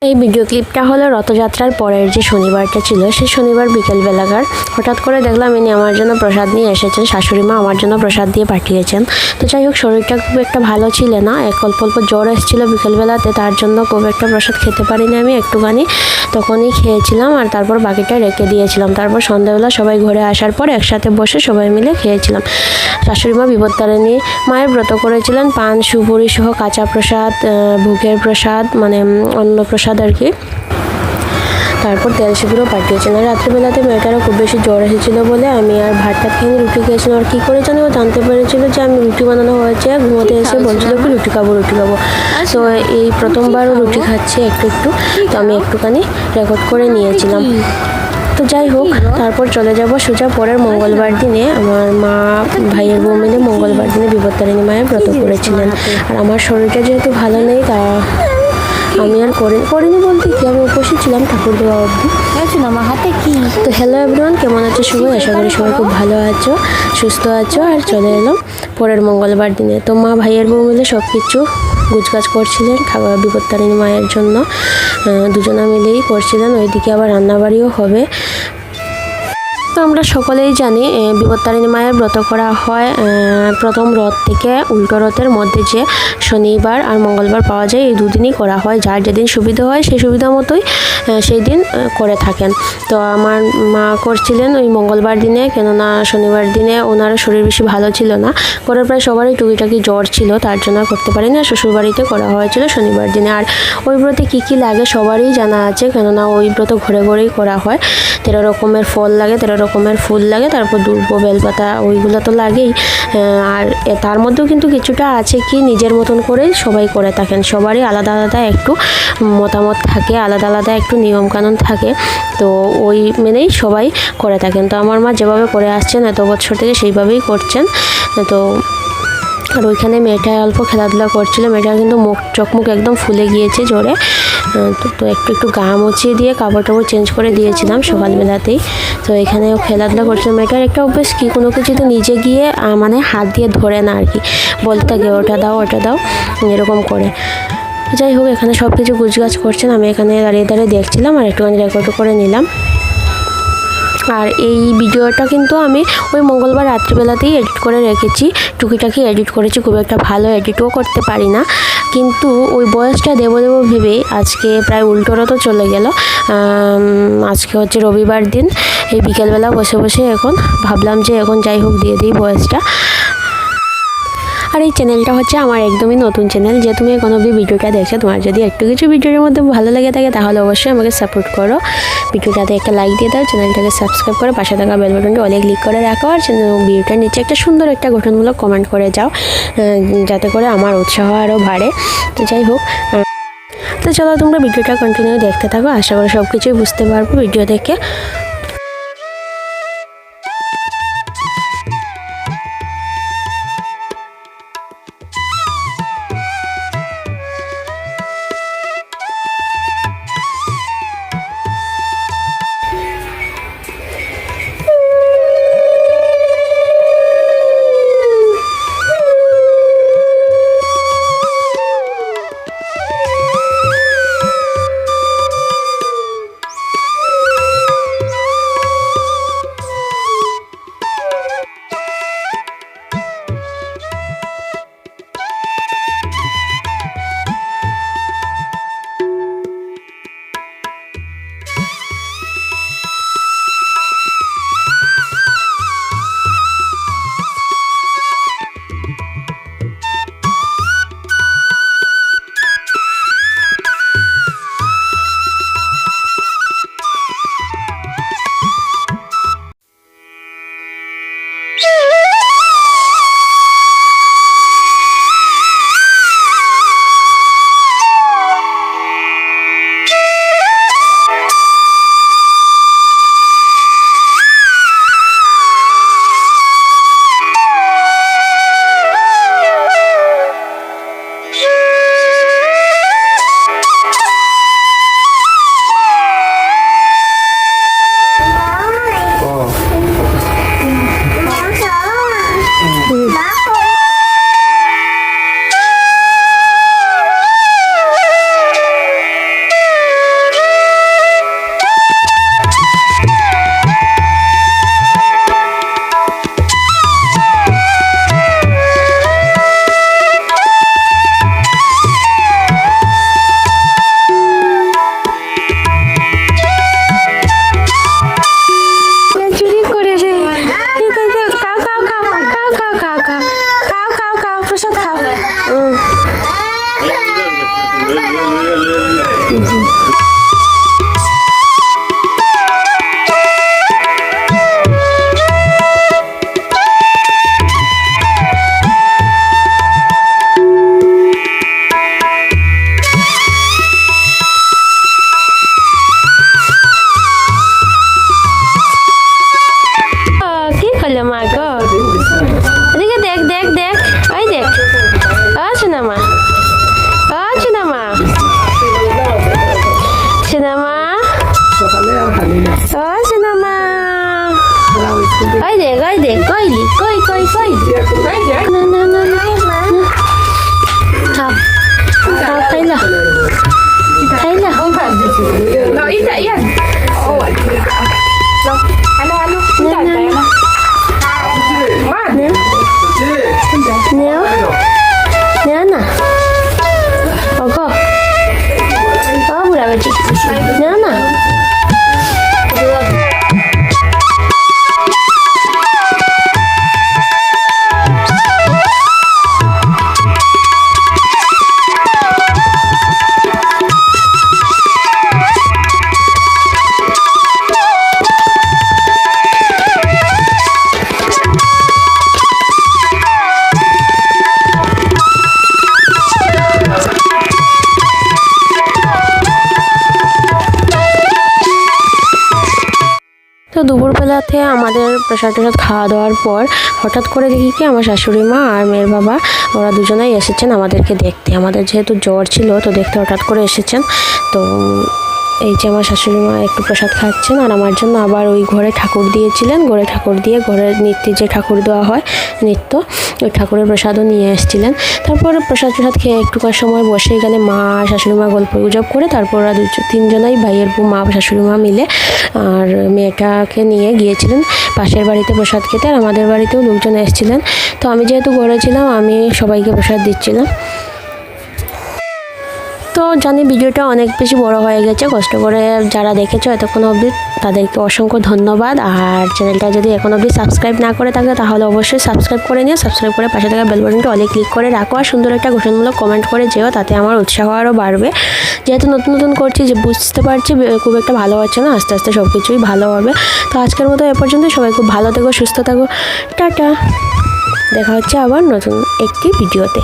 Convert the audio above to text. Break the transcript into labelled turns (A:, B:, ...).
A: এই ভিডিও ক্লিপটা হলো রথযাত্রার পরের যে শনিবারটা ছিল সেই শনিবার বিকেলবেলাকার। হঠাৎ করে দেখলাম ইনি আমার জন্য প্রসাদ নিয়ে এসেছেন, শাশুড়ি মা আমার জন্য প্রসাদ দিয়ে পাঠিয়েছেন। তো যাই হোক, শরীরটা খুব একটা ভালো ছিল না, অল্প অল্প জ্বর এসেছিল বিকেলবেলাতে, তার জন্য খুব একটা প্রসাদ খেতে পারিনি আমি, একটুখানি তখনই খেয়েছিলাম আর তারপর বাকিটা রেখে দিয়েছিলাম। তারপর সন্ধ্যাবেলা সবাই ঘরে আসার পর একসাথে বসে সবাই মিলে খেয়েছিলাম। শাশুড়ি মা বিপত্তারিণী মায়ের ব্রত করেছিলেন, পান সুপুরি সহ কাঁচা প্রসাদ, ভোগের প্রসাদ মানে অন্ন প্রসাদ আর কি। তারপর তেল সিঁদুরও পাঠিয়েছেন। আর রাত্রিবেলাতে মেয়েটারও খুব বেশি জ্বর এসেছিলো বলে আমি আর ভাতটা খেয়ে রুটি খেয়েছিলাম। আর কী করে জানি ও জানতে পেরেছিল যে আমি রুটি বানানো হয়েছে, ঘুমোতে এসে বলছিল কি রুটি খাবো। তো এই প্রথমবারও রুটি খাচ্ছি একটু, তো আমি একটুখানি রেকর্ড করে নিয়েছিলাম। তো যাই হোক, তারপর চলে যাব সোজা পরের মঙ্গলবার দিনে। আমার মা ভাইয়ের বউ মিলে মঙ্গলবার দিনে বিপত্তারিণী মায়ের ব্রত করেছিলেন। আর আমার শরীরটা যেহেতু ভালো নেই, তা আমি আর করিনি বলতে কি, আমি উপস্থিত ছিলাম ঠাকুর দেওয়া অবধি।
B: আমার হাতে কি।
A: তো হ্যালো এভরিওয়ান, কেমন আছো সবাই? আশা করি সবাই খুব ভালো আছো, সুস্থ আছো। আর চলে এলাম পরের মঙ্গলবার দিনে। তো মা ভাইয়ের বউ মিলে সব কিছু গুছগাছ করছিলেন বিপত্তারিণী মায়ের জন্য, দুজনা মিলেই করছিলেন। ওইদিকে আবার রান্নাবাড়িও হবে। তো আমরা সকলেই জানি বিপত্তারিণী মায়ের ব্রত করা হয় প্রথম রথ থেকে উল্টো রথের মধ্যে, যে শনিবার আর মঙ্গলবার পাওয়া যায়, এই দুদিনই করা হয়। যার যেদিন সুবিধা হয় সেই সুবিধা মতোই সেই দিন করে থাকেন। তো আমার মা করছিলেন ওই মঙ্গলবার দিনে, কেননা শনিবার দিনে ওনার শরীর বেশি ভালো ছিল না। ঘরের প্রায় সবারই টুকিটাকি জ্বর ছিল, তার জন্য করতে পারিনি। আর শ্বশুরবাড়িতে করা হয়েছিল শনিবার দিনে। আর ওই ব্রতে কী কী লাগে সবারই জানা আছে, কেননা ওই ব্রত ঘরে ঘরেই করা হয়। 13 রকমের ফল লাগে, 13 রকমের ফুল লাগে, তারপর দুর্ব বেলপাতা ওইগুলো তো লাগেই। আর তার মধ্যেও কিন্তু কিছুটা আছে কি নিজের মতন করেই সবাই করে থাকেন। সবারই আলাদা আলাদা একটু মতামত থাকে, আলাদা আলাদা একটু নিয়মকানুন থাকে। তো ওই মেনেই সবাই করে থাকেন। তো আমার মা যেভাবে করে আসছেন এত বছর থেকে সেইভাবেই করছেন। তো আর ওইখানে মেয়েটা অল্প খেলাধুলা করছিল। মেয়েটার কিন্তু চোখ মুখ একদম ফুলে গিয়েছে জ্বরে। তো একটু গা মুছিয়ে দিয়ে কাপড় টাপড় চেঞ্জ করে দিয়েছিলাম সকালবেলাতেই। তো এখানেও খেলাধুলা করছিল। মেয়েটার একটা অভ্যেস কি, কোনো কিছু তো নিজে গিয়ে মানে হাত দিয়ে ধরে না আর কি, বলতে থাকে ওটা দাও এরকম করে। যাই হোক, এখানে সব কিছু গুছগাছ করছেন, আমি এখানে দাঁড়িয়ে দেখছিলাম আর একটুখানি রেকর্ড করে নিলাম। আর এই ভিডিওটা কিন্তু আমি ওই মঙ্গলবার রাত্রিবেলাতেই এডিট করে রেখেছি, টুকিটাকি এডিট করেছি, খুব একটা ভালো এডিটও করতে পারি না। কিন্তু ওই বয়সটা দেবো ভেবে আজকে প্রায় উল্টো রথও চলে গেল। আজকে হচ্ছে রবিবার দিন, এই বিকেলবেলা বসে বসে এখন ভাবলাম যে এখন যাই হোক দিয়ে দিই বয়সটা। আর এই চ্যানেলটা হচ্ছে আমার একদমই নতুন চ্যানেল। যে তুমি কোনো ভিডিওটা দেখছো, তোমার যদি একটু কিছু ভিডিওর মধ্যে ভালো লেগে থাকে তাহলে অবশ্যই আমাকে সাপোর্ট করো। ভিডিওটাতে একটা লাইক দিয়ে দাও, চ্যানেলটাকে সাবস্ক্রাইব করে পাশে থাকা বেল বাটনটি অলে ক্লিক করে রাখো। আর ভিডিওটার নিচে একটা সুন্দর একটা গঠনমূলক কমেন্ট করে যাও, যাতে করে আমার উৎসাহ আরও বাড়ে। তো যাই হোক, তো চলো তোমরা ভিডিওটা কন্টিনিউ দেখতে থাকো, আশা করি সব কিছুই বুঝতে পারবো ভিডিও দেখে। কি করলে মা গো? এদিকে দেখ দেখ দেখ, ওই দেখ, আছে না মা, আছে না মা, সিনেমা, ও সিনেমা, ওই দেখ ওই দেখ, কইলি কই কই কই, না না না না, খাও খাও, খাইলা খাইলা,
B: No, inte igen. Åh, hallå, hallå.
A: না না না, নেও নেও না, ওগো ও বুড়া বেটি, নেও না। তো দুপুরবেলাতে আমাদের প্রসাদ টসাদ খাওয়া দাওয়ার পর হঠাৎ করে দেখি কি আমার শাশুড়ি মা আর মেয়ের বাবা ওরা দুজনেই এসেছেন আমাদেরকে দেখতে। আমাদের যেহেতু জ্বর ছিল তো দেখতে হঠাৎ করে এসেছেন। তো এই যে আমার শাশুড়ি মা একটু প্রসাদ খাচ্ছেন আর আমার জন্য আবার ওই ঘরে ঠাকুর দিয়েছিলেন, ঘরে ঠাকুর দিয়ে ঘরের নিত্যে যে ঠাকুর দেওয়া হয় নিত্য, ওই ঠাকুরের প্রসাদও নিয়ে এসেছিলেন। তারপরে প্রসাদ খেয়ে একটুকার সময় বসে গেলে মা আর শাশুড়ি মা গল্প গুজব করে তারপর ওরা তিনজনাই ভাইয়ের বউ মা শাশুড়ি মা মিলে আর মেয়েটাকে নিয়ে গিয়েছিলেন পাশের বাড়িতে প্রসাদ খেতে। আর আমাদের বাড়িতেও লোকজন এসেছিলেন। তো আমি যেহেতু ঘরে ছিলাম আমি সবাইকে প্রসাদ দিচ্ছিলাম। তো জানি ভিডিওটা অনেক বেশি বড় হয়ে গেছে, কষ্ট করে যারা দেখেছো এতক্ষণ অবধি তাদেরকে অসংখ্য ধন্যবাদ। আর চ্যানেলটা যদি এখন অবধি সাবস্ক্রাইব না করে থাকে তাহলে অবশ্যই সাবস্ক্রাইব করে নিও, সাবস্ক্রাইব করে পাশে থাকা বেল বাটনটা অলে ক্লিক করে রাখো আর সুন্দর একটা গঠনমূলক কমেন্ট করে যেও, তাতে আমার উৎসাহ আরও বাড়বে। যেহেতু নতুন নতুন করছি যে বুঝতে পারছি খুব একটা ভালো হচ্ছে না, আস্তে আস্তে সব কিছুই ভালো হবে। তো আজকের মতো এ পর্যন্ত, সবাই খুব ভালো থেকো, সুস্থ থাকো, টাটা। দেখা হচ্ছে আবার নতুন একটি ভিডিওতে।